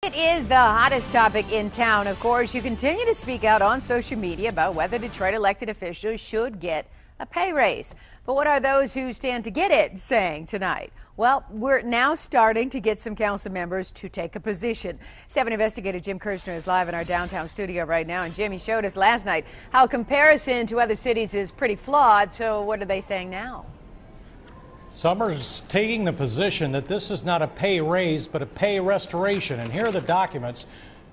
It is the hottest topic in town. Of course, you continue to speak out on social media about whether Detroit elected officials should get a pay raise. But what are those who stand to get it saying tonight? Well, we're now starting to get some council members to take a position. 7 investigator Jim Kirchner is live in our downtown studio right now. And Jim, he showed us last night how comparison to other cities is pretty flawed. So what are they saying now? Some are taking the position that this is not a pay raise, but a pay restoration. And here are the documents.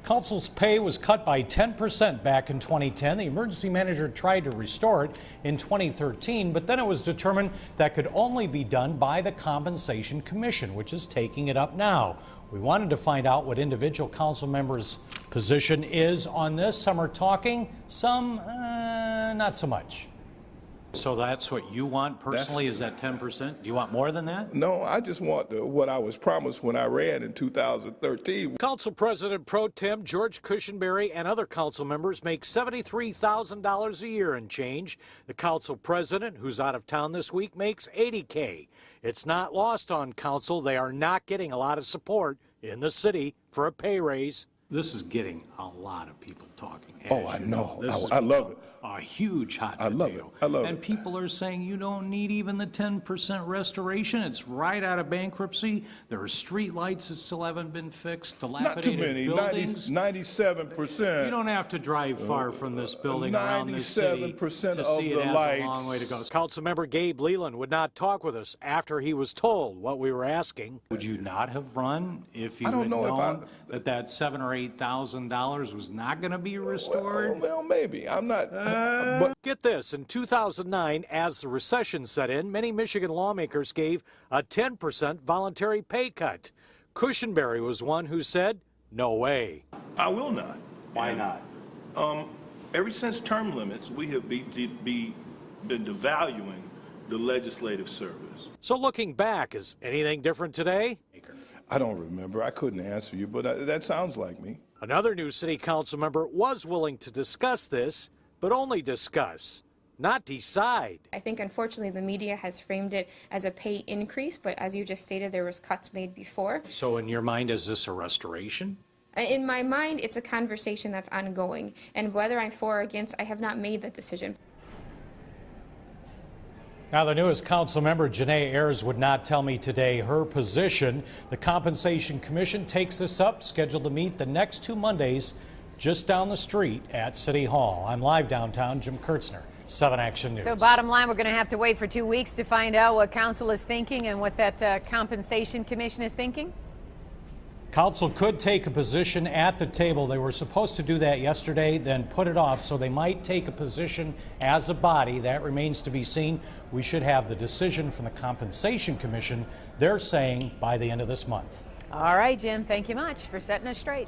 Council's pay was cut by 10% back in 2010. The emergency manager tried to restore it in 2013, but then it was determined that could only be done by the Compensation Commission, which is taking it up now. We wanted to find out what individual council members' position is on this. Some are talking, some not so much. So that's what you want personally, is that 10%? Do you want more than that? No, I just want what I was promised when I ran in 2013. Council President Pro Tem George Cushenberry and other council members make $73,000 a year and change. The council president, who's out of town this week, makes $80K. It's not lost on council. They are not getting a lot of support in the city for a pay raise. This is getting a lot of people talking. Oh, I know. I love it. A huge hot potato. I love it. I love it. And people are saying you don't need even the 10% restoration. It's right out of bankruptcy. There are street lights that still haven't been fixed. Not too many. Buildings. 97%. You don't have to drive far from this building around this city 97% to of see the it has lights. a long way to go. Councilmember Gabe Leland would not talk with us after he was told what we were asking. Would you not have run if you I don't had know known that $7,000 or $8,000 was not going to be restored? Well, maybe. I'm not. But Get this, in 2009, as the recession set in, many Michigan lawmakers gave a 10% voluntary pay cut. Cushenberry was one who said, no way. I will not. Why not? Ever since term limits, we have been devaluing the legislative service. So looking back, is anything different today? I don't remember. I couldn't answer you, but that sounds like me. Another new city council member was willing to discuss this, but only discuss, not decide. I think, unfortunately, the media has framed it as a pay increase, but as you just stated, there was cuts made before. So in your mind, is this a restoration? In my mind, it's a conversation that's ongoing, and whether I'm for or against, I have not made that decision. Now, the newest council member, Janae Ayers, would not tell me today her position. The Compensation Commission takes this up, scheduled to meet the next 2 Mondays just down the street at City Hall. I'm live downtown, Jim Kirchner, 7 Action News. So bottom line, we're going to have to wait for 2 weeks to find out what council is thinking and what that Compensation Commission is thinking? Council could take a position at the table. They were supposed to do that yesterday, then put it off, so they might take a position as a body. That remains to be seen. We should have the decision from the Compensation Commission, they're saying, by the end of this month. All right, Jim, thank you much for setting us straight.